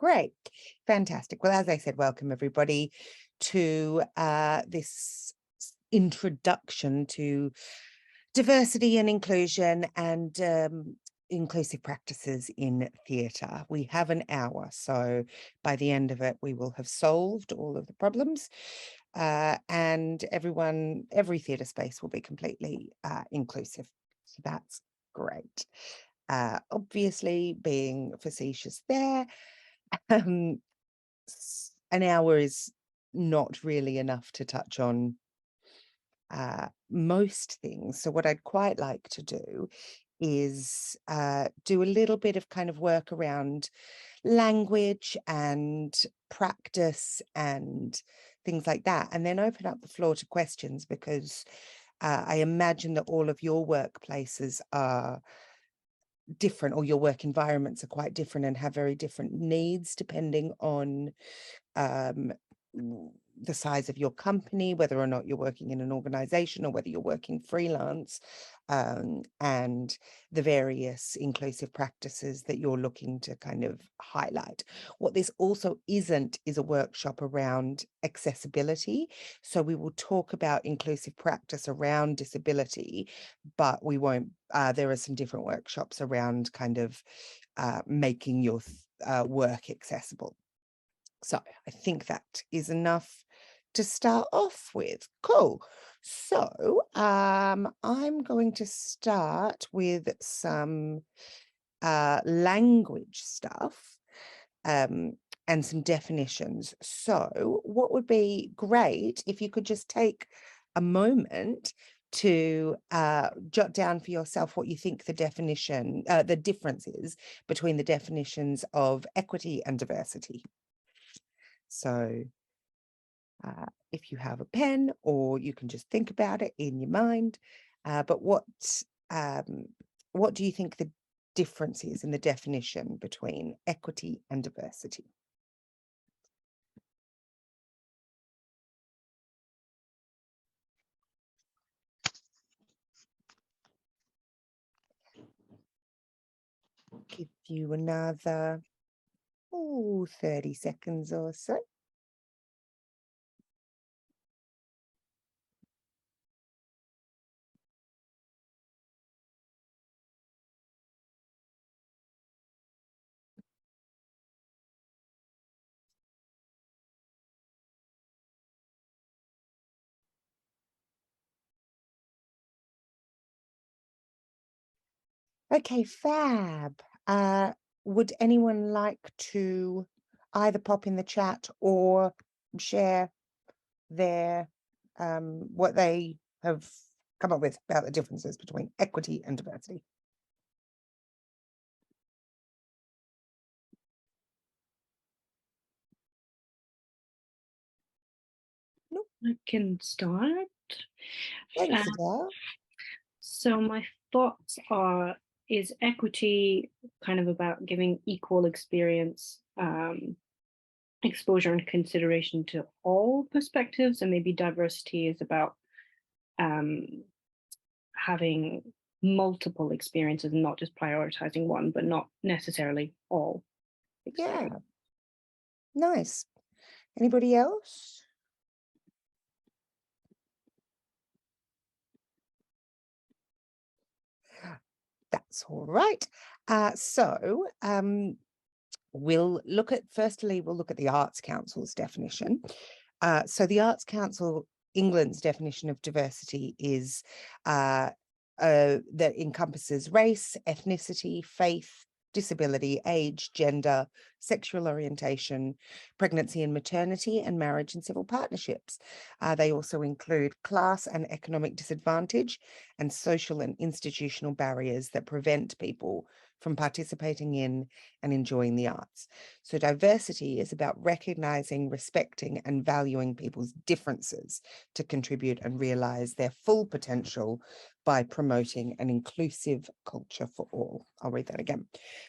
Great. Fantastic. Well, as I said, welcome everybody to this introduction to diversity and inclusion and inclusive practices in theatre. We have an hour, so by the end of it, we will have solved all of the problems and every theatre space will be completely inclusive. So that's great. Obviously, being facetious there, an hour is not really enough to touch on most things. So what I'd quite like to do is do a little bit of kind of work around language and practice and things like that, and then open up the floor to questions, because I imagine that all of your workplaces are different, or your work environments are quite different and have very different needs depending on um, the size of your company, whether or not you're working in an organization or whether you're working freelance, and the various inclusive practices that you're looking to kind of highlight. What this also isn't is a workshop around accessibility. So we will talk about inclusive practice around disability, but we won't, there are some different workshops around kind of making your work accessible. So I think that is enough to start off with. Cool. So I'm going to start with some language stuff and some definitions. So what would be great if you could just take a moment to jot down for yourself what you think the definition, the difference is between the definitions of equity and diversity. So if you have a pen, or you can just think about it in your mind, but what do you think the difference is in the definition between equity and diversity? Give you another 30 seconds or so. Okay, fab. Would anyone like to either pop in the chat or share their what they have come up with about the differences between equity and diversity? Nope. I can start. Thanks, Uh, Adele. so my thoughts are, is equity kind of about giving equal experience, exposure and consideration to all perspectives, and maybe diversity is about um, having multiple experiences and not just prioritizing one, but not necessarily all experience. Yeah, nice. Anybody else? That's all right. We'll look at, firstly, we'll look at the Arts Council's definition. So the Arts Council England's definition of diversity is that encompasses race, ethnicity, faith, disability, age, gender, sexual orientation, pregnancy and maternity, and marriage and civil partnerships. They also include class and economic disadvantage and social and institutional barriers that prevent people from participating in and enjoying the arts. So diversity is about recognizing, respecting, and valuing people's differences to contribute and realize their full potential by promoting an inclusive culture for all. I'll read that again.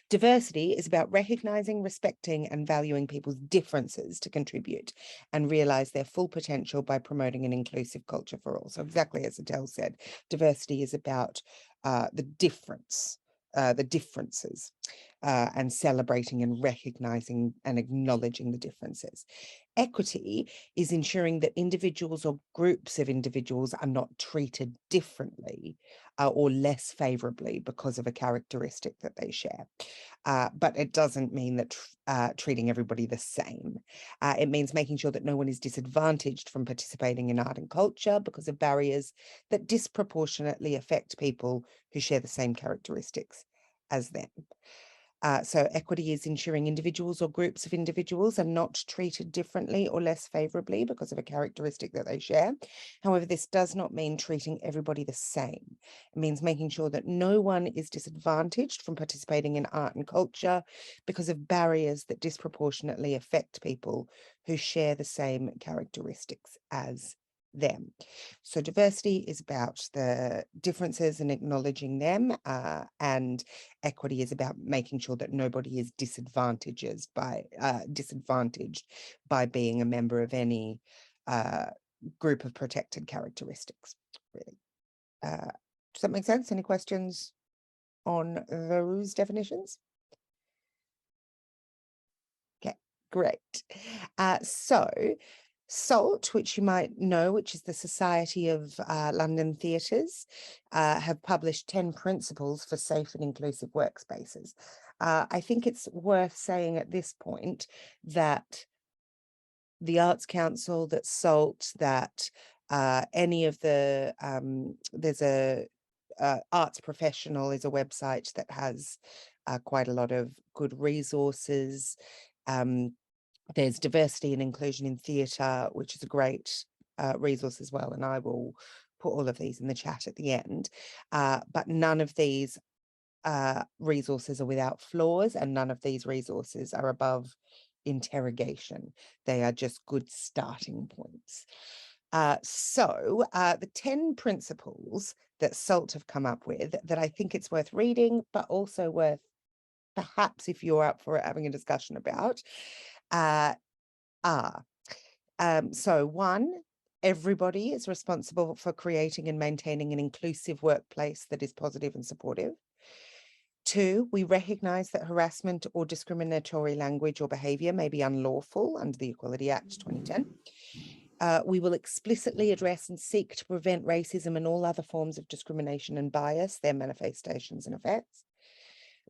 Diversity is about recognizing, respecting, and valuing people's differences to contribute and realize their full potential by promoting an inclusive culture for all. So exactly as Adele said, diversity is about the differences. and celebrating and recognizing and acknowledging the differences. Equity is ensuring that individuals or groups of individuals are not treated differently or less favorably because of a characteristic that they share. But it doesn't mean that treating everybody the same. It means making sure that no one is disadvantaged from participating in art and culture because of barriers that disproportionately affect people who share the same characteristics as them. So equity is ensuring individuals or groups of individuals are not treated differently or less favorably because of a characteristic that they share. However, this does not mean treating everybody the same. It means making sure that no one is disadvantaged from participating in art and culture because of barriers that disproportionately affect people who share the same characteristics as them. So diversity is about the differences and acknowledging them, and equity is about making sure that nobody is disadvantaged by being a member of any uh, group of protected characteristics. Really, does that make sense? Any questions on those definitions? Okay, great. So SALT, which you might know, which is the Society of London Theatres, have published 10 principles for safe and inclusive workspaces. I think it's worth saying at this point that the Arts Council, that SALT, that any of the, there's a Arts Professional is a website that has quite a lot of good resources. Um, there's Diversity and Inclusion in Theatre, which is a great resource as well, and I will put all of these in the chat at the end. But none of these resources are without flaws, and none of these resources are above interrogation. They are just good starting points. So the 10 principles that SALT have come up with that I think it's worth reading, but also worth perhaps, if you're up for it, having a discussion about, are. So one, everybody is responsible for creating and maintaining an inclusive workplace that is positive and supportive. Two, we recognize that harassment or discriminatory language or behavior may be unlawful under the Equality Act 2010. We will explicitly address and seek to prevent racism and all other forms of discrimination and bias, their manifestations and effects.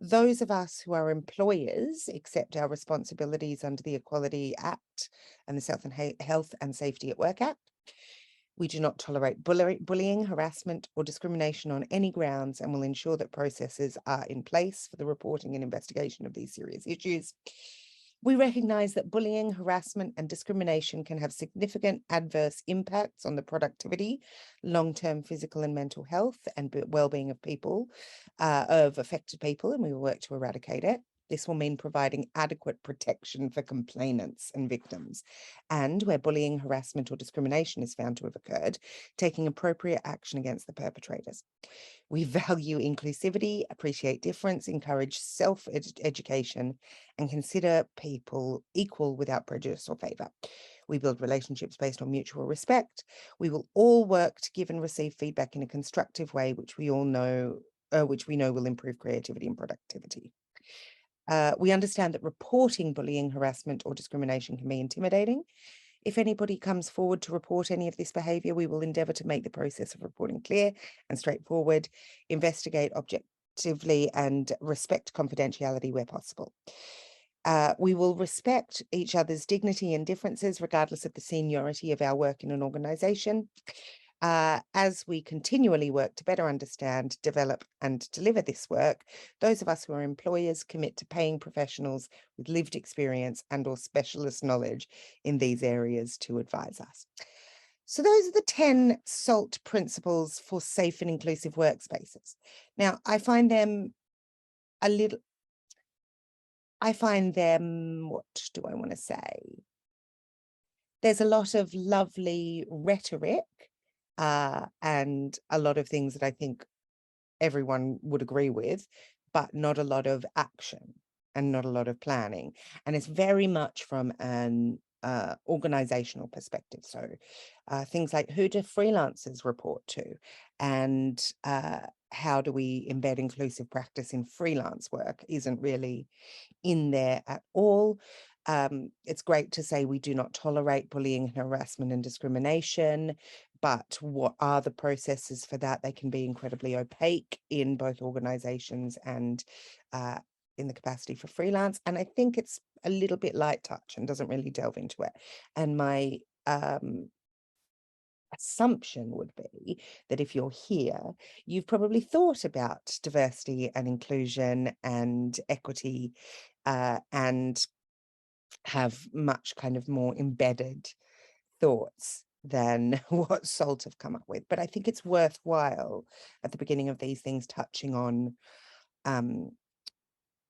Those of us who are employers accept our responsibilities under the Equality Act and the Health and Safety at Work Act. We do not tolerate bullying, harassment, or discrimination on any grounds, and will ensure that processes are in place for the reporting and investigation of these serious issues. We recognise that bullying, harassment, and discrimination can have significant adverse impacts on the productivity, long-term physical and mental health, and well-being of people, of affected people, and we will work to eradicate it. This will mean providing adequate protection for complainants and victims, and where bullying, harassment, or discrimination is found to have occurred, taking appropriate action against the perpetrators. We value inclusivity, appreciate difference, encourage self-education, and consider people equal without prejudice or favour. We build relationships based on mutual respect. We will all work to give and receive feedback in a constructive way, which we know will improve creativity and productivity. We understand that reporting bullying, harassment, or discrimination can be intimidating. If anybody comes forward to report any of this behaviour, we will endeavour to make the process of reporting clear and straightforward, investigate objectively, and respect confidentiality where possible. We will respect each other's dignity and differences, regardless of the seniority of our work in an organisation. As we continually work to better understand, develop, and deliver this work, those of us who are employers commit to paying professionals with lived experience and/or specialist knowledge in these areas to advise us. So those are the 10 SALT principles for safe and inclusive workspaces. Now, I find them, what do I want to say? There's a lot of lovely rhetoric and a lot of things that I think everyone would agree with, but not a lot of action and not a lot of planning. And it's very much from an organizational perspective. So things like, who do freelancers report to? And how do we embed inclusive practice in freelance work isn't really in there at all. It's great to say we do not tolerate bullying, harassment, and discrimination, but what are the processes for that? They can be incredibly opaque in both organizations and uh, in the capacity for freelance. And I think it's a little bit light touch and doesn't really delve into it. And my assumption would be that if you're here, you've probably thought about diversity and inclusion and equity, and have much kind of more embedded thoughts than what Salt have come up with. But I think it's worthwhile at the beginning of these things touching on um,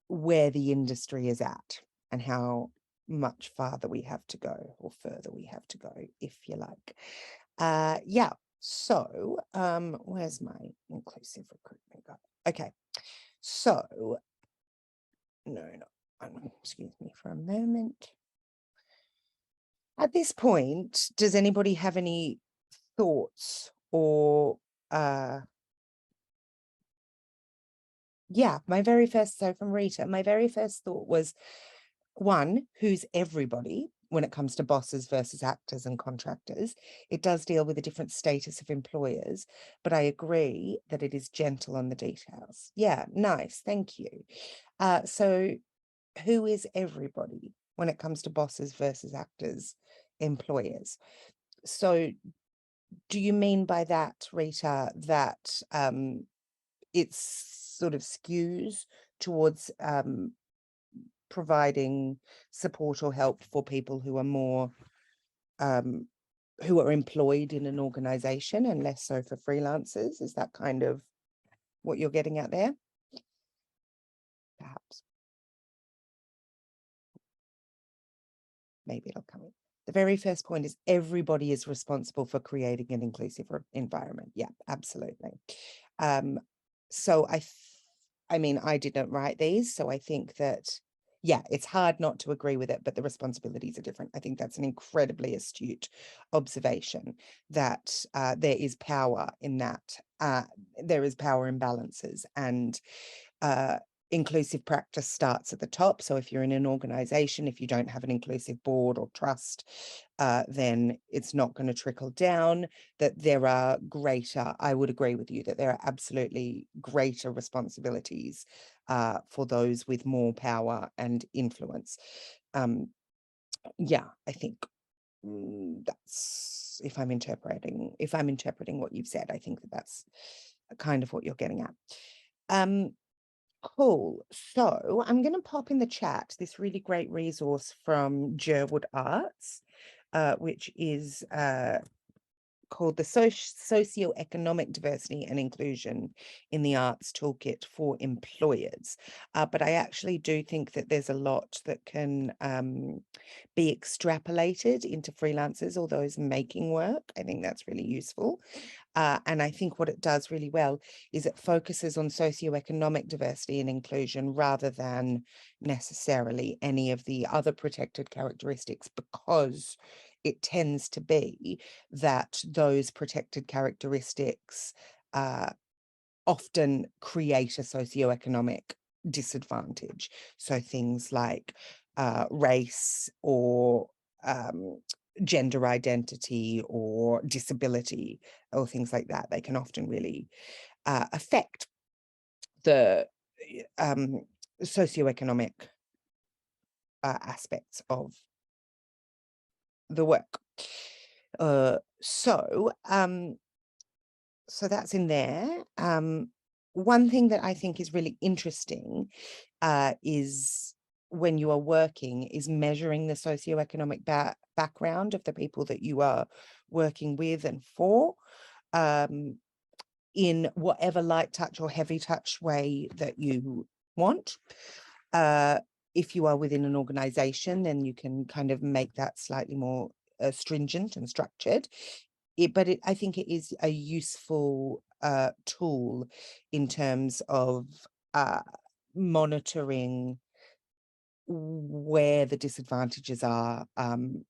where the industry is at and how much farther we have to go, or further we have to go, if you like. Yeah. So, where's my inclusive recruitment guide? Okay. So, no, excuse me for a moment. At this point, does anybody have any thoughts or yeah, from Rita, my very first thought was, one, who's everybody when it comes to bosses versus actors and contractors? It does deal with a different status of employers, but I agree that it is gentle on the details. Yeah, nice. Thank you. So who is everybody when it comes to bosses versus actors, employers? So do you mean by that, Rita, that it's sort of skews towards providing support or help for people who are more um, who are employed in an organization and less so for freelancers? Is that kind of what you're getting at there? Perhaps. Maybe it'll come in. The very first point is everybody is responsible for creating an inclusive environment. Yeah, absolutely. So I mean, I didn't write these, so I think that, yeah, it's hard not to agree with it, but the responsibilities are different. I think that's an incredibly astute observation, that there is power in that. There is power imbalances, and uh, inclusive practice starts at the top. So if you're in an organization, if you don't have an inclusive board or trust, then it's not going to trickle down. That there are greater, I would agree with you, that there are absolutely greater responsibilities for those with more power and influence. Yeah, I think that's, if I'm interpreting what you've said, I think that that's kind of what you're getting at. Cool. So I'm going to pop in the chat this really great resource from Jerwood Arts, which is called the Socioeconomic Diversity and Inclusion in the Arts Toolkit for Employers. But I actually do think that there's a lot that can be extrapolated into freelancers or those making work. I think that's really useful. And I think what it does really well is it focuses on socioeconomic diversity and inclusion rather than necessarily any of the other protected characteristics, because it tends to be that those protected characteristics often create a socioeconomic disadvantage. So things like race or gender identity or disability or things like that, they can often really affect the um, socioeconomic aspects of the work. So that's in there. One thing that I think is really interesting is when you are working is measuring the socioeconomic background of the people that you are working with and for, in whatever light touch or heavy touch way that you want. If you are within an organization, then you can kind of make that slightly more stringent and structured. I think it is a useful tool in terms of monitoring where the disadvantages are, and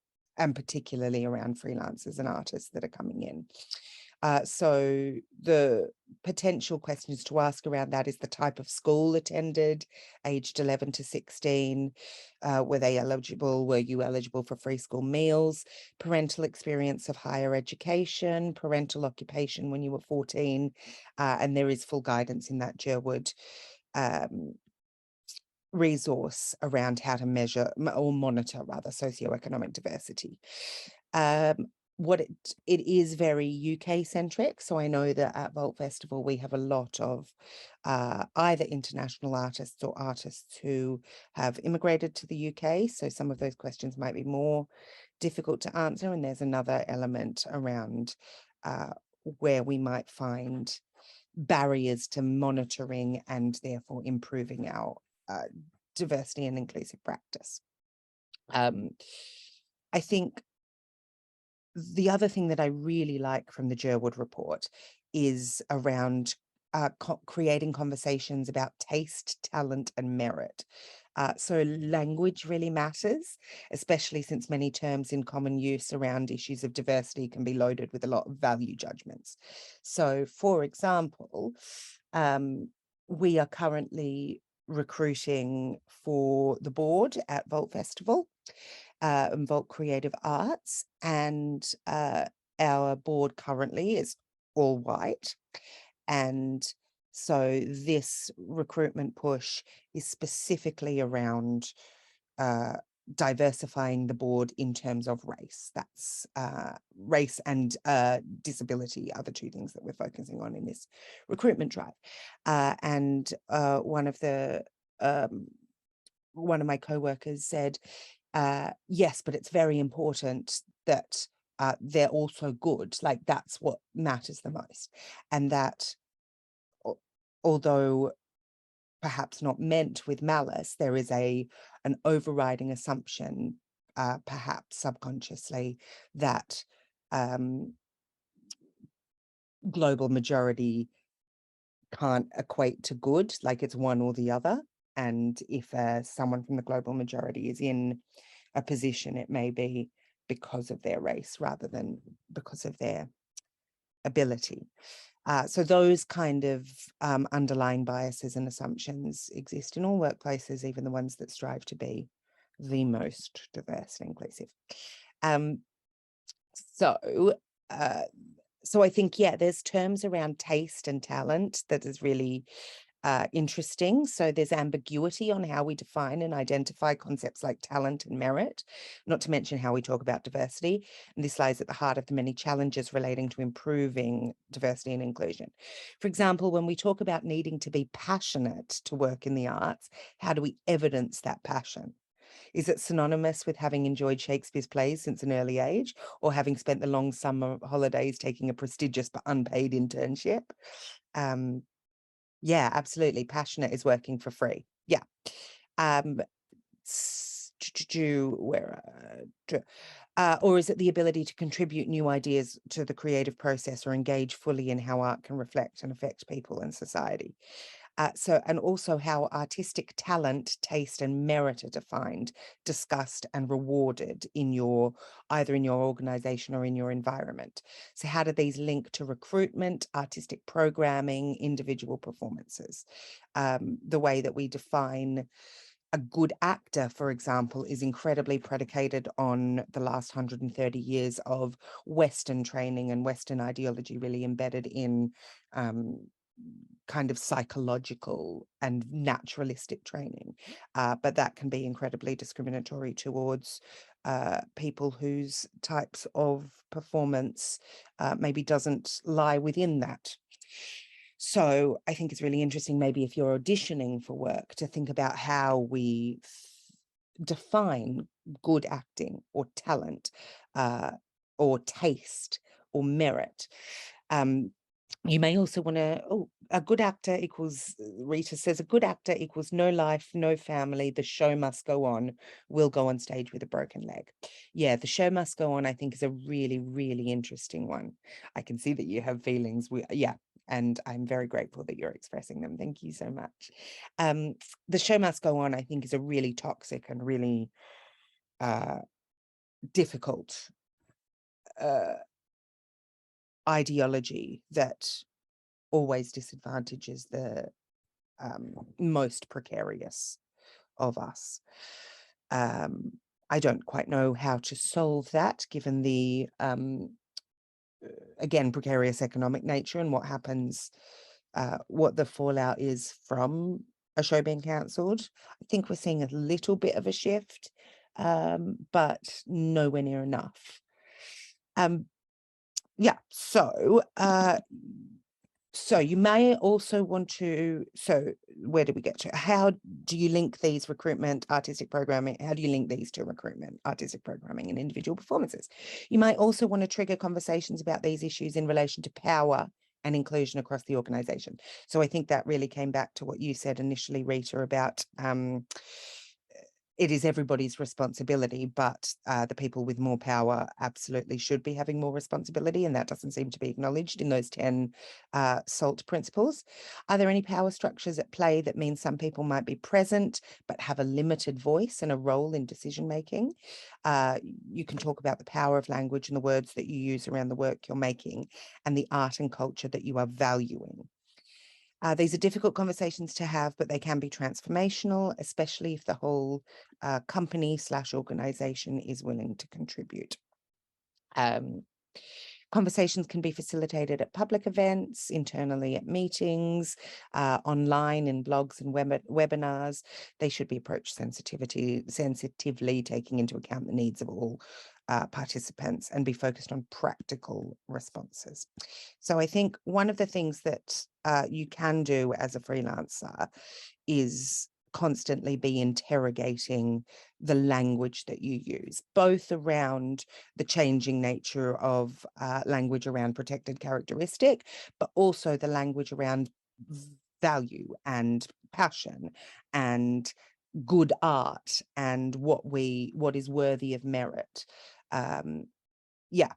particularly around freelancers and artists that are coming in. So the potential questions to ask around that is the type of school attended, aged 11 to 16. Were you eligible for free school meals? Parental experience of higher education, parental occupation when you were 14. And there is full guidance in that Jerwood um, resource around how to measure or monitor rather socioeconomic diversity. Um, it is very UK centric. So I know that at Vault Festival we have a lot of either international artists or artists who have immigrated to the UK. So some of those questions might be more difficult to answer. And there's another element around where we might find barriers to monitoring and therefore improving our uh, diversity and inclusive practice. I think the other thing that I really like from the Jerwood report is around creating conversations about taste, talent, and merit. So language really matters, especially since many terms in common use around issues of diversity can be loaded with a lot of value judgments. So, for example, we are currently recruiting for the board at Vault Festival and Vault Creative Arts, and our board currently is all white. And so this recruitment push is specifically around diversifying the board in terms of race. That's race and disability are the two things that we're focusing on in this recruitment drive. And one of my co-workers said, yes, but it's very important that they're also good. Like that's what matters the most. And that although perhaps not meant with malice, there is an overriding assumption, perhaps subconsciously, that global majority can't equate to good, like it's one or the other. And if someone from the global majority is in a position, it may be because of their race rather than because of their ability. So those kind of underlying biases and assumptions exist in all workplaces, even the ones that strive to be the most diverse and inclusive. Um, so, uh, so I think, yeah, there's terms around taste and talent that is really interesting. So there's ambiguity on how we define and identify concepts like talent and merit, not to mention how we talk about diversity. And this lies at the heart of the many challenges relating to improving diversity and inclusion. For example, when we talk about needing to be passionate to work in the arts, how do we evidence that passion? Is it synonymous with having enjoyed Shakespeare's plays since an early age, or having spent the long summer holidays taking a prestigious but unpaid internship? Um, yeah, absolutely. Passionate is working for free. Yeah. Um, where or is it the ability to contribute new ideas to the creative process or engage fully in how art can reflect and affect people and society? And also how artistic talent, taste, and merit are defined, discussed, and rewarded in either in your organization or in your environment. So, how do these link to recruitment, artistic programming, individual performances? The way that we define a good actor, for example, is incredibly predicated on the last 130 years of Western training and Western ideology really embedded in kind of psychological and naturalistic training. But that can be incredibly discriminatory towards people whose types of performance maybe doesn't lie within that. So I think it's really interesting, maybe if you're auditioning for work, to think about how we define good acting or talent or taste or merit. Um, you may also want to, a good actor equals, Rita says, a good actor equals no life, no family. The show must go on. Will go on stage with a broken leg. Yeah, the show must go on, I think, is a really, really interesting one. I can see that you have feelings. Yeah, and I'm very grateful that you're expressing them. Thank you so much. The show must go on, I think, is a really toxic and really difficult ideology that always disadvantages the most precarious of us. I don't quite know how to solve that, given the again, precarious economic nature and what happens, what the fallout is from a show being cancelled. I think we're seeing a little bit of a shift, but nowhere near enough. Yeah, so you may also want to, so where do we get to? How do you link these recruitment, artistic programming? How do you link these to recruitment, artistic programming and individual performances? You might also want to trigger conversations about these issues in relation to power and inclusion across the organization. So I think that really came back to what you said initially, Rita, about it is everybody's responsibility, but the people with more power absolutely should be having more responsibility, and that doesn't seem to be acknowledged in those 10 SALT principles. Are there any power structures at play that mean some people might be present but have a limited voice and a role in decision making? You can talk about the power of language and the words that you use around the work you're making and the art and culture that you are valuing. These are difficult conversations to have, but they can be transformational, especially if the whole company/organization is willing to contribute. Conversations can be facilitated at public events, internally at meetings, online in blogs and webinars. They should be approached sensitively, taking into account the needs of all participants and be focused on practical responses. So I think one of the things that you can do as a freelancer is constantly be interrogating the language that you use, both around the changing nature of language around protected characteristic, but also the language around value and passion and good art and what is worthy of merit. Yeah.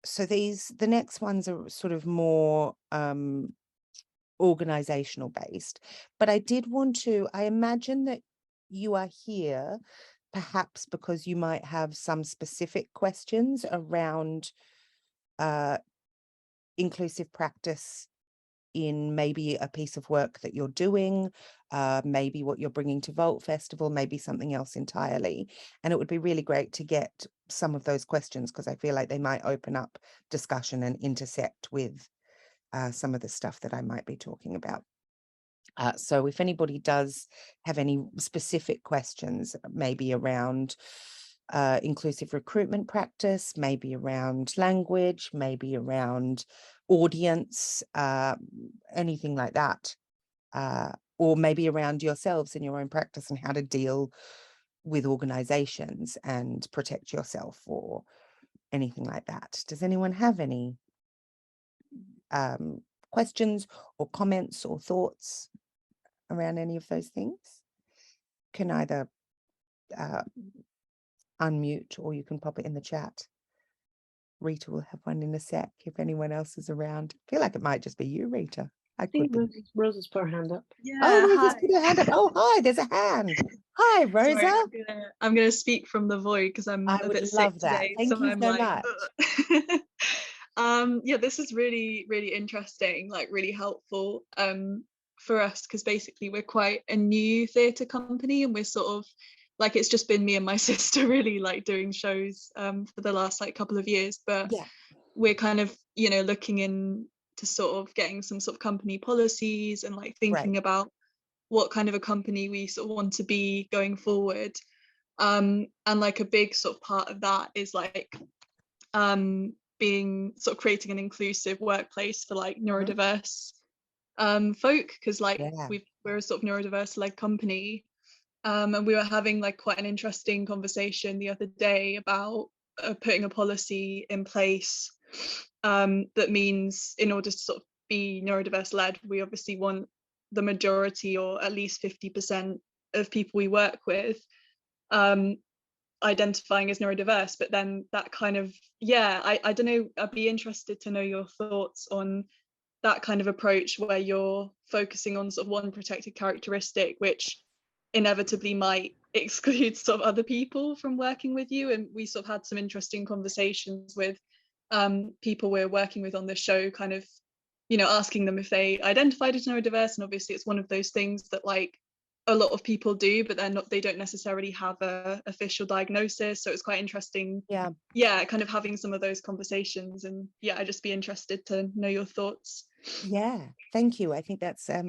So the next ones are sort of more organizational based, but I imagine that you are here perhaps because you might have some specific questions around inclusive practice in maybe a piece of work that you're doing, maybe what you're bringing to Vault Festival, maybe something else entirely. And it would be really great to get some of those questions because I feel like they might open up discussion and intersect with some of the stuff that I might be talking about. So if anybody does have any specific questions, maybe around inclusive recruitment practice, maybe around language, maybe around audience, anything like that, or maybe around yourselves in your own practice and how to deal with organizations and protect yourself or anything like that. Does anyone have any questions or comments or thoughts around any of those things? Can either unmute or you can pop it in the chat. Rita will have one in a sec if anyone else is around. I feel like it might just be you, Rita. I I could think be. Rosa's put her hand up. Oh, Yeah, Rosa's hi. put her hand up. Oh, hi, there's a hand. Hi, Sorry, Rosa. I'm gonna speak from the void because I'm I a would bit sick love that. today, Thank so you I'm so like, much. ugh. Yeah, this is really, really interesting, like really helpful for us because basically we're quite a new theatre company and we're sort of like it's just been me and my sister really like doing shows for the last like couple of years, but Yeah, we're kind of looking into sort of getting some sort of company policies and like right. thinking about what kind of a company we sort of want to be going forward. And like a big sort of part of that is like being sort of creating an inclusive workplace for like Mhm. neurodiverse folk because like Yeah. we're a sort of neurodiverse led company, and we were having like quite an interesting conversation the other day about putting a policy in place that means in order to sort of be neurodiverse led, we obviously want the majority or at least 50% of people we work with um, identifying as neurodiverse. But then that kind of, yeah, I don't know, I'd be interested to know your thoughts on that kind of approach where you're focusing on sort of one protected characteristic, which inevitably might exclude sort of other people from working with you. And we sort of had some interesting conversations with people we're working with on the show, kind of, you know, asking them if they identified as neurodiverse. And obviously it's one of those things that like a lot of people do, but they don't necessarily have a official diagnosis. So it's quite interesting, Yeah. yeah, kind of having some of those conversations. And yeah, I'd just be interested to know your thoughts. Yeah, thank you. I think that's a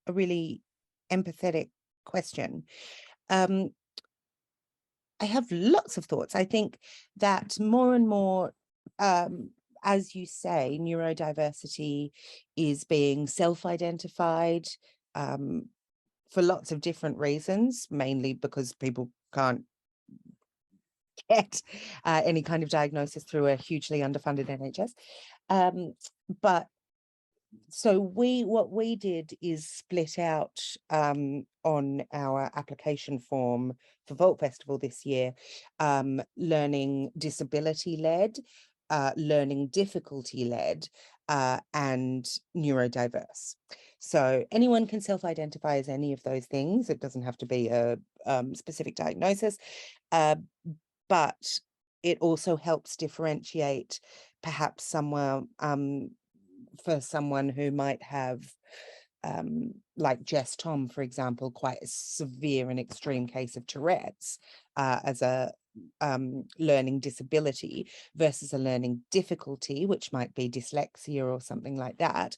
really empathetic question. Um, I have lots of thoughts. I think that more and more, as you say, neurodiversity is being self-identified for lots of different reasons, mainly because people can't get any kind of diagnosis through a hugely underfunded NHS. But so what we did is split out on our application form for Vault Festival this year, learning disability led, learning difficulty led, and neurodiverse. So anyone can self-identify as any of those things. It doesn't have to be a specific diagnosis, but it also helps differentiate perhaps somewhere for someone who might have, like Jess Tom, for example, quite a severe and extreme case of Tourette's as a learning disability versus a learning difficulty, which might be dyslexia or something like that,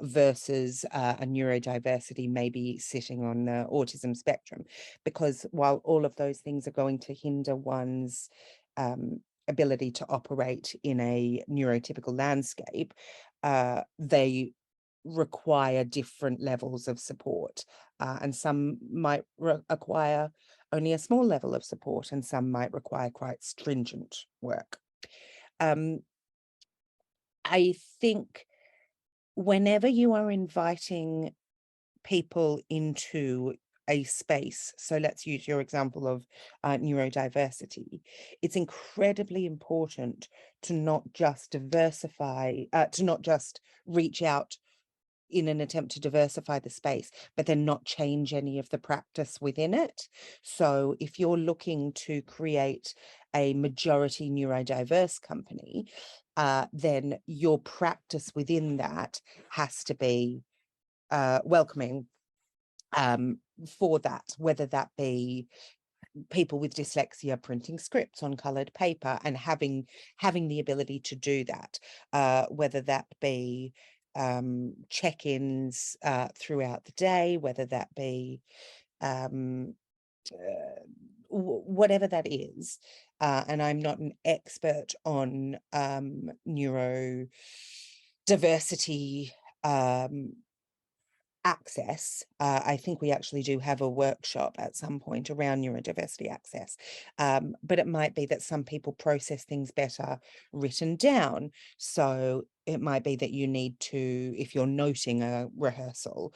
versus a neurodiversity maybe sitting on the autism spectrum. Because while all of those things are going to hinder one's ability to operate in a neurotypical landscape, they require different levels of support, and some might require only a small level of support, and some might require quite stringent work. I think whenever you are inviting people into a space, so let's use your example of neurodiversity, it's incredibly important to not just to not just reach out in an attempt to diversify the space, but then not change any of the practice within it. So if you're looking to create a majority neurodiverse company, then your practice within that has to be welcoming for that, whether that be people with dyslexia printing scripts on coloured paper and having the ability to do that, whether that be check-ins throughout the day, whether that be whatever that is. And I'm not an expert on neurodiversity access. I think we actually do have a workshop at some point around neurodiversity access, but it might be that some people process things better written down. So it might be that you need to, if you're noting a rehearsal,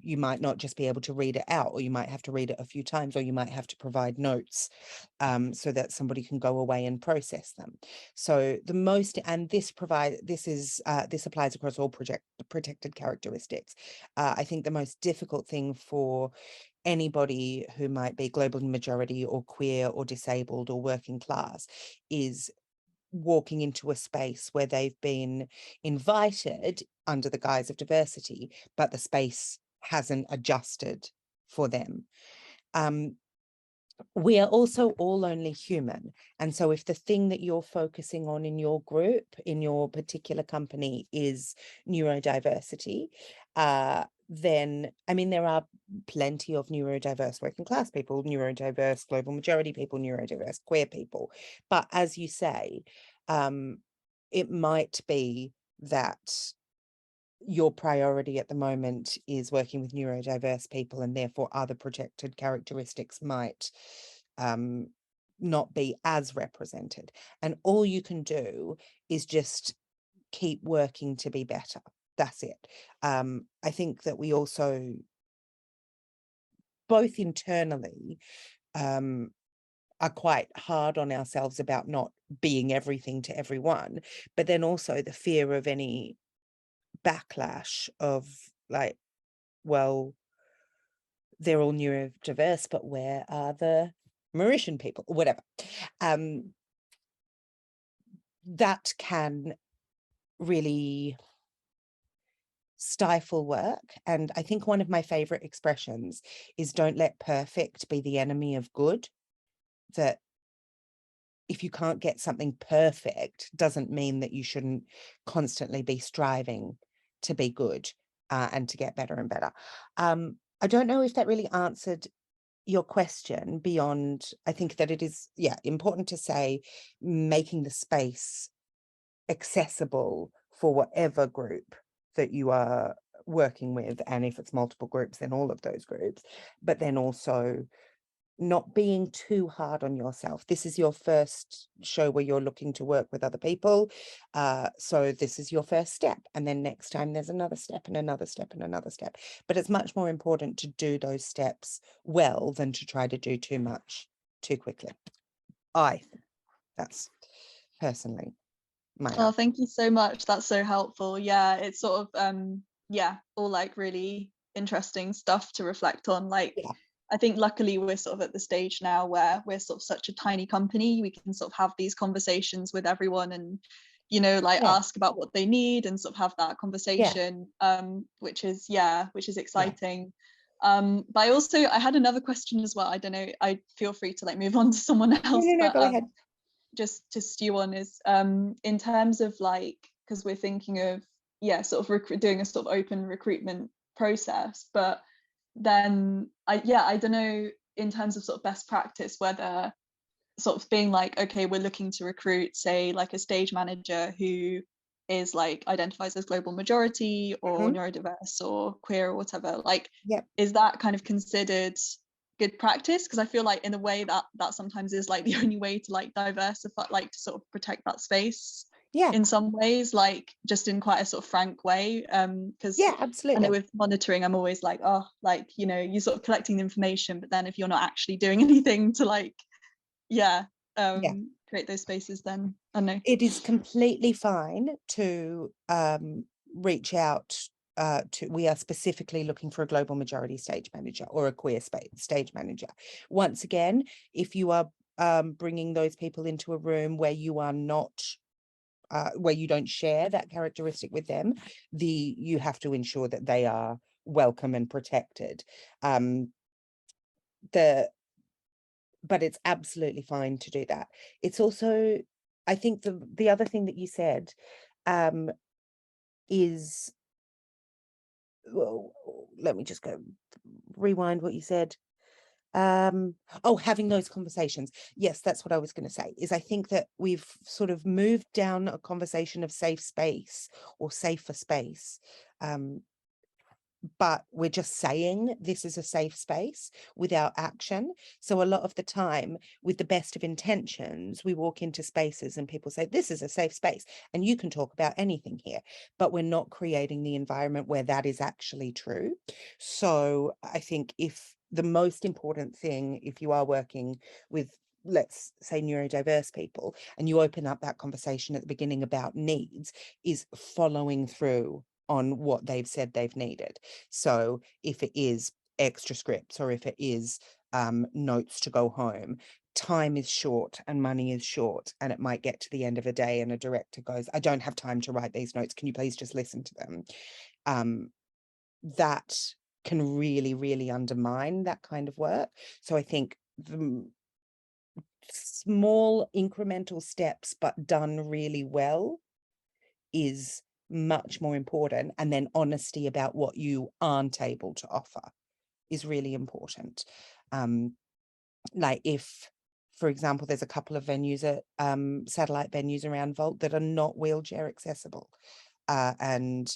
you might not just be able to read it out, or you might have to read it a few times, or you might have to provide notes so that somebody can go away and process them. So the most, and this applies across all protected characteristics. I think the most difficult thing for anybody who might be global majority or queer or disabled or working class is walking into a space where they've been invited under the guise of diversity, but the space hasn't adjusted for them. We are also all only human. And so if the thing that you're focusing on in your group, in your particular company, is neurodiversity, then, I mean, there are plenty of neurodiverse working class people, neurodiverse global majority people, neurodiverse queer people. But as you say, it might be that your priority at the moment is working with neurodiverse people, and therefore other protected characteristics might not be as represented. And all you can do is just keep working to be better. That's it. I think that we also, both internally, are quite hard on ourselves about not being everything to everyone, but then also the fear of any backlash of like, well, they're all neurodiverse, but where are the Mauritian people or whatever? That can really stifle work. And I think one of my favorite expressions is don't let perfect be the enemy of good. That if you can't get something perfect, doesn't mean that you shouldn't constantly be striving to be good, and to get better and better. I don't know if that really answered your question beyond, I think that it is, yeah, important to say making the space accessible for whatever group that you are working with. And if it's multiple groups, then all of those groups, but then also not being too hard on yourself. This is your first show where you're looking to work with other people. So this is your first step. And then next time there's another step and another step and another step. But it's much more important to do those steps well than to try to do too much too quickly. That's personally my Oh, thank you so much. That's so helpful. Yeah, it's sort of yeah, all like really interesting stuff to reflect on. Like, yeah. I think luckily we're sort of at the stage now where we're sort of such a tiny company. We can sort of have these conversations with everyone and, you know, like Yeah. ask about what they need and sort of have that conversation, which is exciting. But I had another question as well. I don't know, I feel free to like move on to someone else, No, but go ahead. just to stew on is in terms of like, because we're thinking of sort of doing a sort of open recruitment process, but then I don't know, in terms of sort of best practice, whether sort of being like, okay, we're looking to recruit, say, like a stage manager who is like identifies as global majority or neurodiverse or queer or whatever, like, Yep. is that kind of considered good practice? Because I feel like in a way that sometimes is like the only way to like diversify, like to sort of protect that space in some ways, like just in quite a sort of frank way. Because I absolutely. know with monitoring, I'm always like, oh, like, you know, you're sort of collecting the information, but then if you're not actually doing anything to like create those spaces, then I don't know. It is completely fine to reach out to, we are specifically looking for a global majority stage manager or a queer stage manager. Once again, if you are bringing those people into a room where you are not where you don't share that characteristic with them, you have to ensure that they are welcome and protected. But it's absolutely fine to do that. It's also, I think the other thing that you said is, well, let me just go rewind what you said. Having those conversations. Yes, that's what I was going to say, is I think that we've sort of moved down a conversation of safe space or safer space. But we're just saying this is a safe space without action. So a lot of the time, with the best of intentions, we walk into spaces and people say, this is a safe space and you can talk about anything here, but we're not creating the environment where that is actually true. So I think if the most important thing, if you are working with, let's say, neurodiverse people, and you open up that conversation at the beginning about needs, is following through on what they've said they've needed. So if it is extra scripts or if it is notes to go home, time is short and money is short, and it might get to the end of a day and a director goes, I don't have time to write these notes, can you please just listen to them? That can really, really undermine that kind of work. So I think the small incremental steps but done really well is much more important. And then honesty about what you aren't able to offer is really important. Like if, for example, there's a couple of venues at satellite venues around Vault that are not wheelchair accessible, and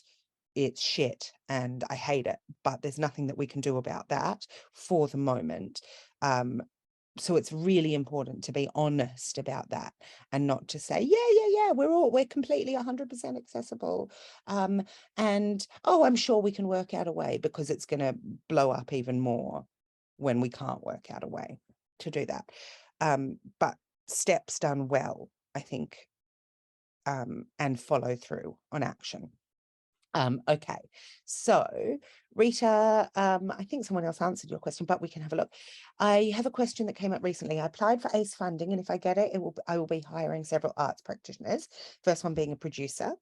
it's shit and I hate it, but there's nothing that we can do about that for the moment. So it's really important to be honest about that and not to say, yeah, we're completely 100% accessible. And, oh, I'm sure we can work out a way, because it's going to blow up even more when we can't work out a way to do that. But steps done well, I think, and follow through on action. Okay, so Rita, I think someone else answered your question, but we can have a look. I have a question that came up recently. I applied for ACE funding, and if I get it, I will be hiring several arts practitioners. First one being a producer.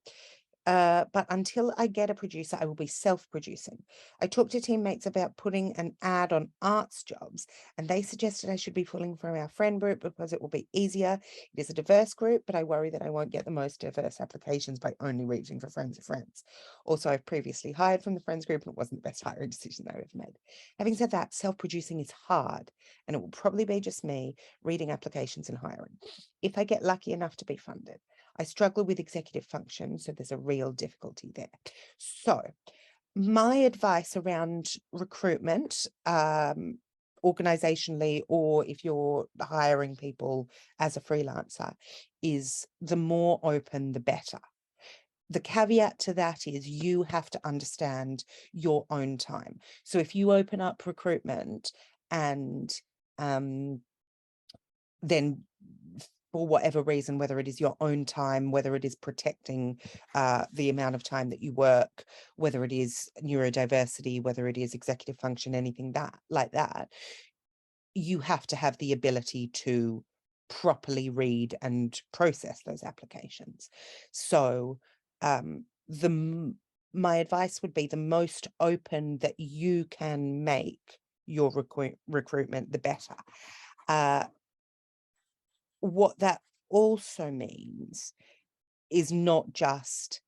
But until I get a producer, I will be self-producing. I talked to teammates about putting an ad on arts jobs, and they suggested I should be pulling from our friend group because it will be easier. It is a diverse group, but I worry that I won't get the most diverse applications by only reaching for friends of friends. Also, I've previously hired from the friends group, and it wasn't the best hiring decision I've ever made. Having said that, self-producing is hard, and it will probably be just me reading applications and hiring. If I get lucky enough to be funded, I struggle with executive function, so there's a real difficulty there. So my advice around recruitment, organizationally, or if you're hiring people as a freelancer, is the more open, the better. The caveat to that is you have to understand your own time. So if you open up recruitment and then for whatever reason, whether it is your own time, whether it is protecting the amount of time that you work, whether it is neurodiversity, whether it is executive function, anything like that, you have to have the ability to properly read and process those applications. So my advice would be the most open that you can make your recruitment, the better. What that also means is not just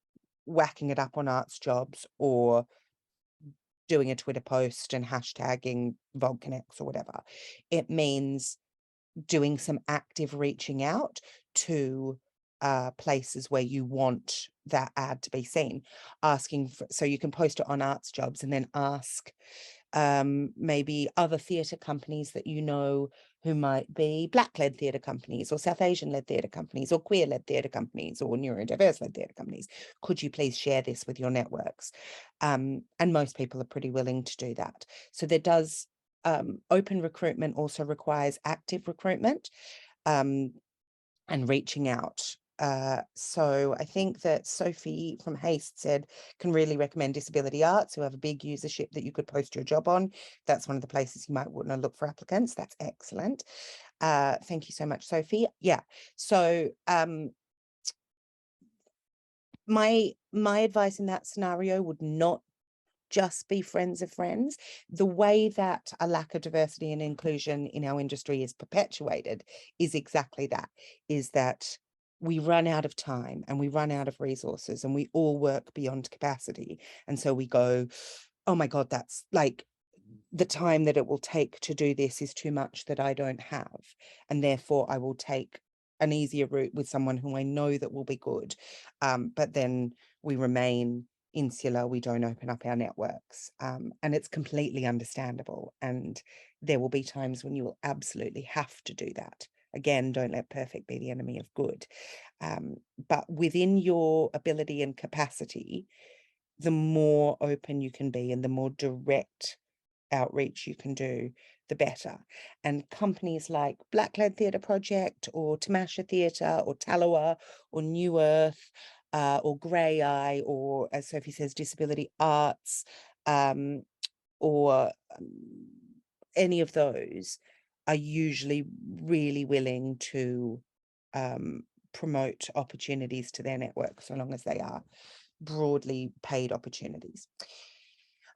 whacking it up on arts jobs or doing a Twitter post and hashtagging VolConnects or whatever. It means doing some active reaching out to places where you want that ad to be seen, asking for, so you can post it on arts jobs and then ask maybe other theatre companies that you know who might be Black-led theatre companies or South Asian-led theatre companies or queer-led theatre companies or neurodiverse-led theatre companies. Could you please share this with your networks? And most people are pretty willing to do that. So there does, open recruitment also requires active recruitment and reaching out. So I think that Sophie from Haste said, can really recommend Disability Arts, who have a big usership that you could post your job on. That's one of the places you might want to look for applicants. That's excellent. Thank you so much, Sophie. Yeah. So my advice in that scenario would not just be friends of friends. The way that a lack of diversity and inclusion in our industry is perpetuated is exactly that, is that we run out of time and we run out of resources and we all work beyond capacity. And so we go, oh my God, that's like the time that it will take to do this is too much that I don't have. And therefore I will take an easier route with someone who I know that will be good. But then we remain insular, we don't open up our networks. And it's completely understandable. And there will be times when you will absolutely have to do that. Again, don't let perfect be the enemy of good. But within your ability and capacity, the more open you can be and the more direct outreach you can do, the better. And companies like Black-led Theatre Project or Tamasha Theatre or Talawa or New Earth or Grey Eye or, as Sophie says, Disability Arts or any of those are usually really willing to promote opportunities to their network, so long as they are broadly paid opportunities.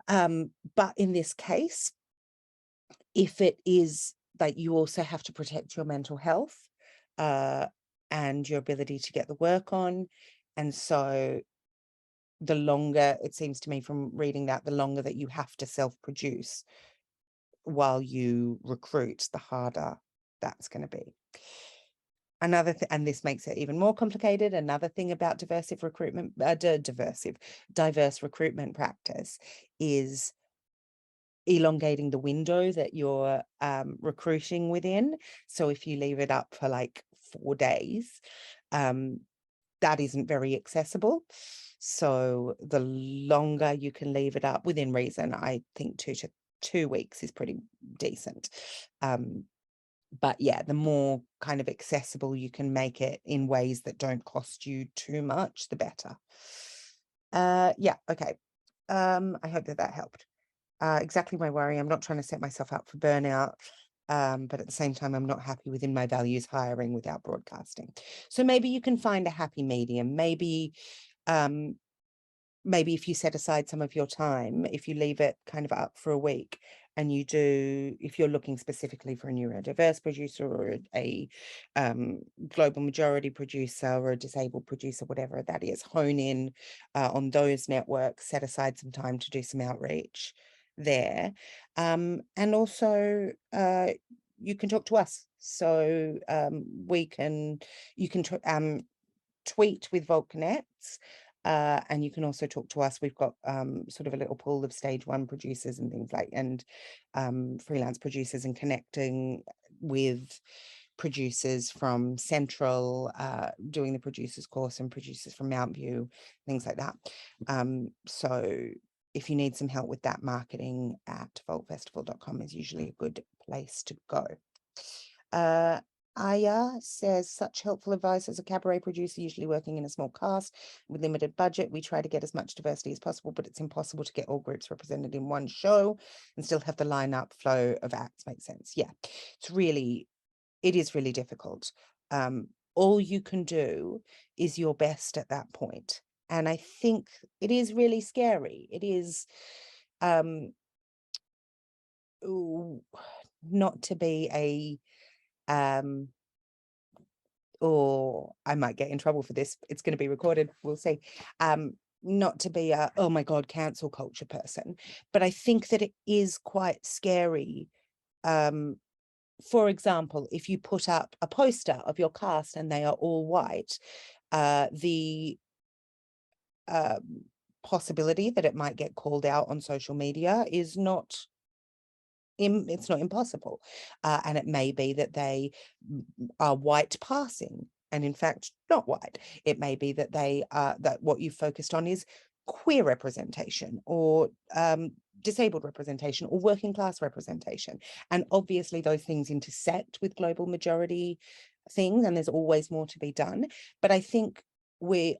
But in this case, if it is that you also have to protect your mental health and your ability to get the work on. And so the longer, it seems to me from reading that, the longer that you have to self-produce while you recruit, the harder that's going to be. Another thing, and this makes it even more complicated, another thing about diverse recruitment practice is elongating the window that you're recruiting within. So if you leave it up for like 4 days, that isn't very accessible. So the longer you can leave it up within reason, I think 2 weeks is pretty decent. But yeah, the more kind of accessible you can make it in ways that don't cost you too much, the better. Yeah, okay. I hope that helped. Exactly my worry. I'm not trying to set myself up for burnout, but at the same time, I'm not happy within my values hiring without broadcasting. So maybe you can find a happy medium. Um, maybe if you set aside some of your time, if you leave it kind of up for a week, and you do, if you're looking specifically for a neurodiverse producer or a global majority producer or a disabled producer, whatever that is, hone in on those networks, set aside some time to do some outreach there. And also you can talk to us. So you can tweet with Volt Connects, and you can also talk to us. We've got sort of a little pool of stage one producers and things like, and freelance producers, and connecting with producers from Central, doing the producers course, and producers from Mount View, things like that. So if you need some help with that, marketing at voltfestival.com is usually a good place to go. Aya says, such helpful advice as a cabaret producer, usually working in a small cast with limited budget. We try to get as much diversity as possible, but it's impossible to get all groups represented in one show and still have the lineup flow of acts make sense. Yeah, it is really difficult. All you can do is your best at that point. And I think it is really scary. It is not to be a or I might get in trouble for this. It's going to be recorded. We'll see. Not to be a, oh my God, cancel culture person, but I think that it is quite scary. For example, if you put up a poster of your cast and they are all white, the possibility that it might get called out on social media is not it's not impossible. And it may be that they are white passing and in fact not white. It may be that that what you focused on is queer representation or disabled representation or working class representation. And obviously those things intersect with global majority things, and there's always more to be done. But I think we're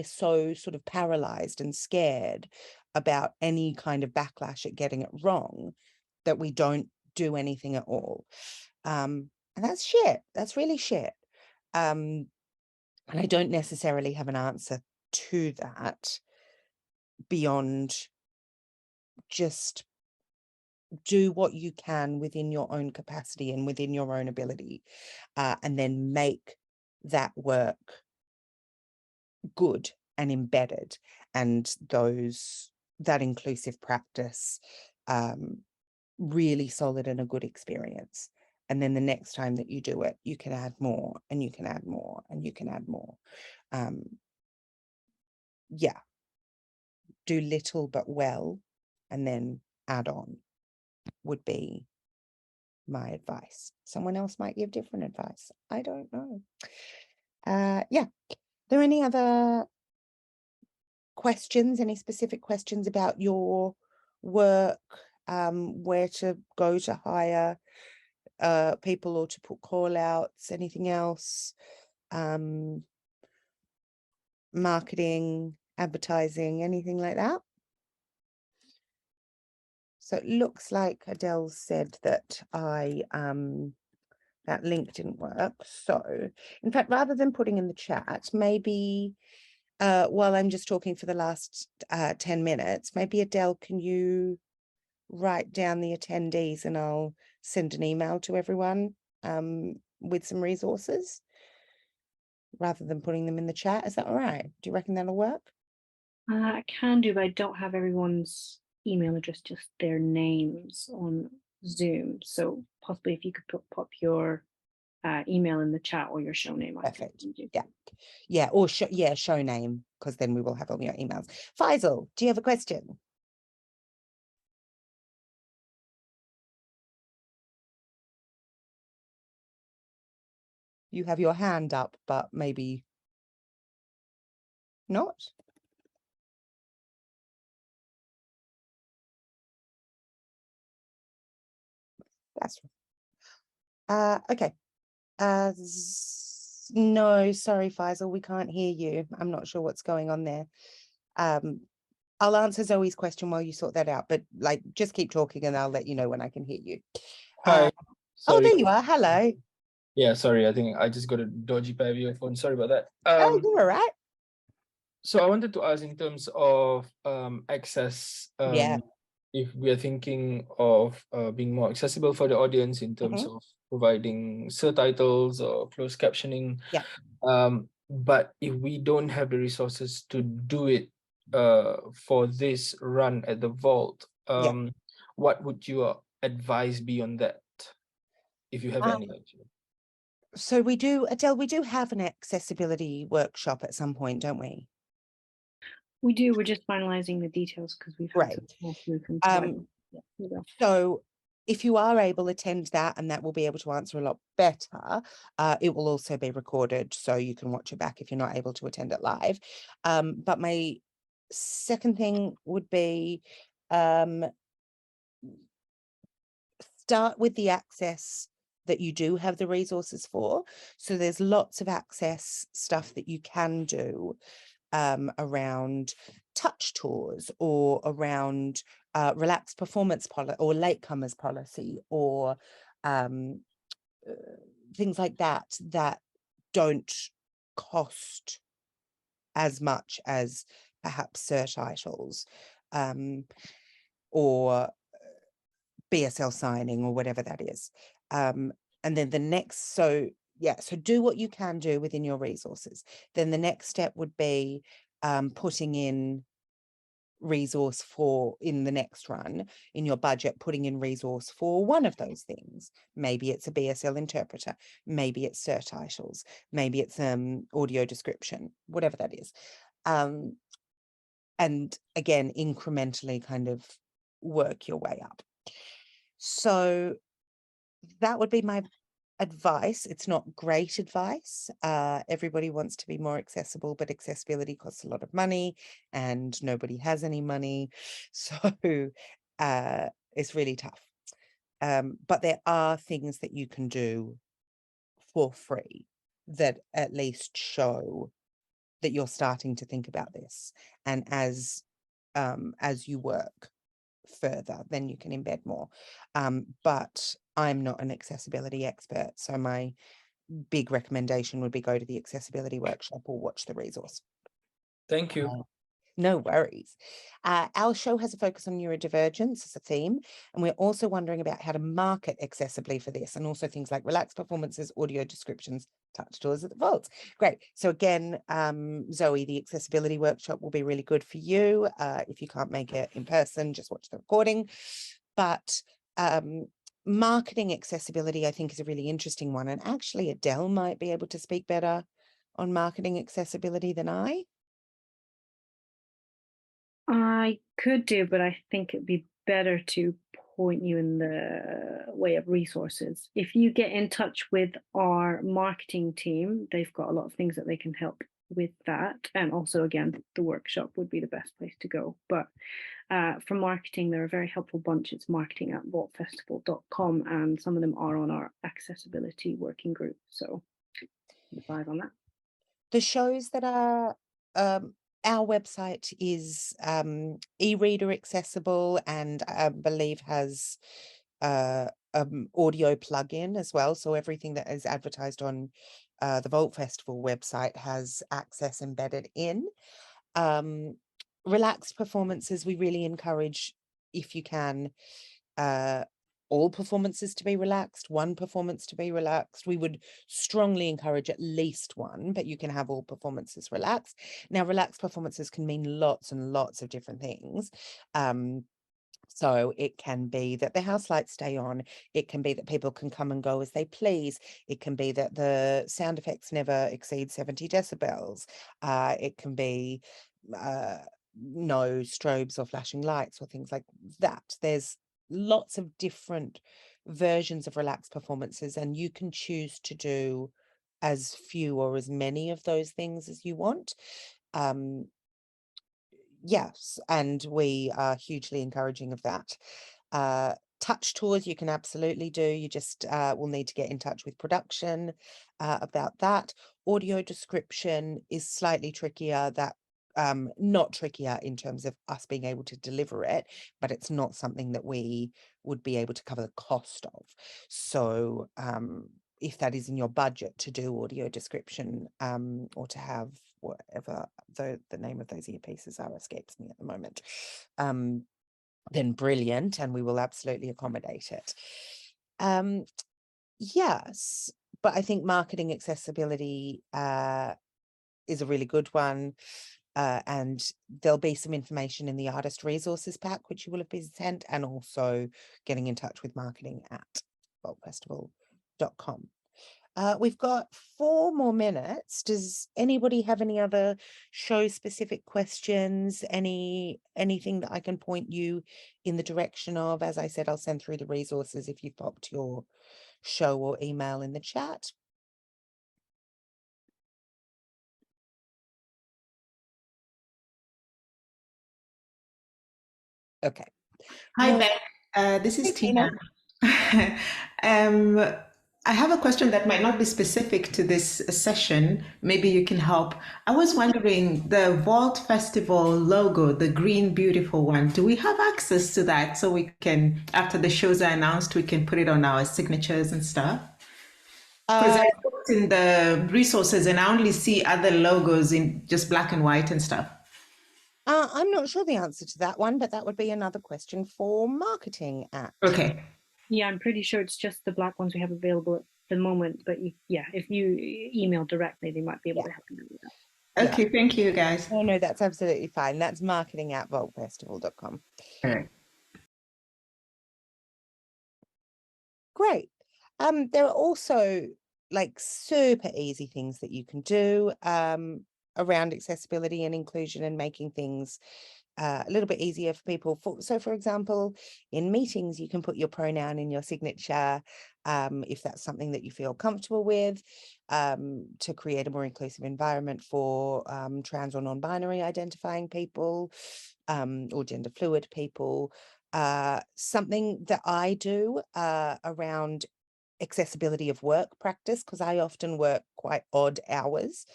so sort of paralyzed and scared about any kind of backlash at getting it wrong that we don't do anything at all. And that's shit. That's really shit. And I don't necessarily have an answer to that beyond just do what you can within your own capacity and within your own ability, and then make that work good and embedded, and that inclusive practice really solid and a good experience. And then the next time that you do it, you can add more and you can add more and you can add more. Yeah, do little but well, and then add on would be my advice. Someone else might give different advice. I don't know. Yeah. Are there any other questions, any specific questions about your work, where to go to hire people or to put call outs, anything else? Marketing, advertising, anything like that? So it looks like Adele said that that link didn't work. So in fact, rather than putting in the chat, maybe while I'm just talking for the last 10 minutes, maybe Adele, can you write down the attendees and I'll send an email to everyone with some resources rather than putting them in the chat. Is that all right? Do you reckon that'll work? I can do, but I don't have everyone's email address, just their names on Zoom. So possibly if you could pop your email in the chat or your show name. Perfect. Yeah. Or show name, because then we will have all your emails. Faisal, do you have a question? You have your hand up, but maybe not. That's okay. No, sorry, Faisal, we can't hear you. I'm not sure what's going on there. Um, I'll answer Zoe's question while you sort that out, but like just keep talking and I'll let you know when I can hear you. Uh, Hi. oh, Sorry. there you are. Hello. Yeah, sorry. I think I just got a dodgy pair of earphones. Sorry about that. Oh, you're all right. So I wanted to ask in terms of access, Yeah. if we are thinking of being more accessible for the audience in terms Mhm. of providing subtitles or closed captioning. Yeah. But if we don't have the resources to do it for this run at the vault, Yeah. what would your advice be on that, if you have any actually? So we do, Adele, we do have an accessibility workshop at some point, don't we? We do. We're just finalizing the details because we've had to Great. go through some slides. Um, Yeah, we will. so if you are able, attend that, and that will be able to answer a lot better. It will also be recorded, so you can watch it back if you're not able to attend it live. But my second thing would be start with the access that you do have the resources for. So there's lots of access stuff that you can do around touch tours or around relaxed performance policy or latecomers policy or um, uh, things like that that don't cost as much as perhaps cert titles or BSL signing or whatever that is. And then the next, so yeah, so do what you can do within your resources. Then the next step would be putting in resource for in the next run in your budget, putting in resource for one of those things. Maybe it's a BSL interpreter, maybe it's cert titles, maybe it's audio description, whatever that is. And again, incrementally kind of work your way up. So that would be my advice. It's not great advice. Everybody wants to be more accessible, but accessibility costs a lot of money and nobody has any money. So it's really tough. But there are things that you can do for free that at least show that you're starting to think about this. And as you work further, then you can embed more. But I'm not an accessibility expert, so my big recommendation would be go to the accessibility workshop or watch the resource. Thank you. No worries. Our show has a focus on neurodivergence as a theme, and we're also wondering about how to market accessibly for this, and also things like relaxed performances, audio descriptions, touch tours at the vaults. Great. So again, Zoe, the accessibility workshop will be really good for you. If you can't make it in person, just watch the recording. But marketing accessibility, I think, is a really interesting one. And actually, Adele might be able to speak better on marketing accessibility than I. I could do, but I think it'd be better to point you in the way of resources. If you get in touch with our marketing team, they've got a lot of things that they can help with that. And also, again, the workshop would be the best place to go. But for marketing, they're a very helpful bunch. It's marketing@vaultfestival.com, and some of them are on our accessibility working group. So advise on that. The shows that are our website is e-reader accessible and I believe has audio plugin as well. So everything that is advertised on the Vault Festival website has access embedded in. Relaxed performances, we really encourage, if you can, all performances to be relaxed, one performance to be relaxed. We would strongly encourage at least one, but you can have all performances relaxed. Now, relaxed performances can mean lots and lots of different things. So it can be that the house lights stay on. It can be that people can come and go as they please. It can be that the sound effects never exceed 70 decibels. It can be no strobes or flashing lights or things like that. There's lots of different versions of relaxed performances, and you can choose to do as few or as many of those things as you want. Yes, and we are hugely encouraging of that. Touch tours you can absolutely do. You just will need to get in touch with production about that. Audio description is slightly trickier. That not trickier in terms of us being able to deliver it, but it's not something that we would be able to cover the cost of. So if that is in your budget to do audio description, or to have whatever the name of those earpieces are escapes me at the moment, then brilliant, and we will absolutely accommodate it. Yes, but I think marketing accessibility is a really good one. And there'll be some information in the artist resources pack, which you will have been sent, and also getting in touch with marketing at vaultfestival.com. We've got 4 more minutes. Does anybody have any other show specific questions? Anything that I can point you in the direction of? As I said, I'll send through the resources if you've popped your show or email in the chat. Okay. Hi, No. Beck. This is Hey, Tina. Tina. I have a question that might not be specific to this session. Maybe you can help. I was wondering, the Vault Festival logo, the green, beautiful one, do we have access to that so we can, after the shows are announced, we can put it on our signatures and stuff? Because I looked in the resources and I only see other logos in just black and white and stuff. I'm not sure the answer to that one, but that would be another question for marketing at. Okay. Yeah, I'm pretty sure it's just the black ones we have available at the moment. But yeah, if you email directly, they might be able to help you with that. Okay, thank you, guys. Oh, no, that's absolutely fine. That's marketing at vaultfestival.com. All right. Great. There are also like super easy things that you can do around accessibility and inclusion and making things a little bit easier for people. So for example, in meetings, you can put your pronoun in your signature if that's something that you feel comfortable with, to create a more inclusive environment for trans or non-binary identifying people, or gender fluid people. Something that I do around accessibility of work practice, because I often work quite odd hours.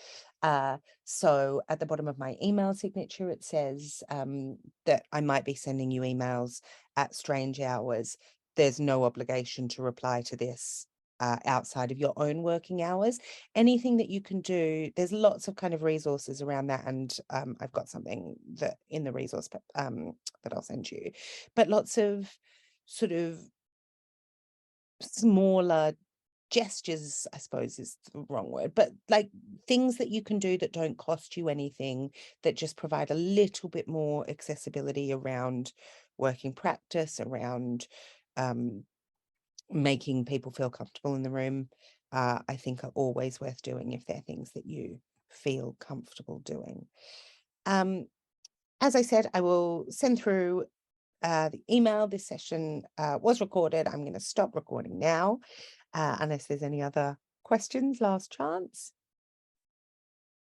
So at the bottom of my email signature, it says that I might be sending you emails at strange hours. There's no obligation to reply to this outside of your own working hours. Anything that you can do, there's lots of kind of resources around that, and I've got something that in the resource that I'll send you, but lots of sort of smaller gestures, I suppose is the wrong word, but like things that you can do that don't cost you anything, that just provide a little bit more accessibility around working practice, around making people feel comfortable in the room, I think are always worth doing if they're things that you feel comfortable doing. As I said, I will send through the email. This session was recorded. I'm going to stop recording now, unless there's any other questions. Last chance.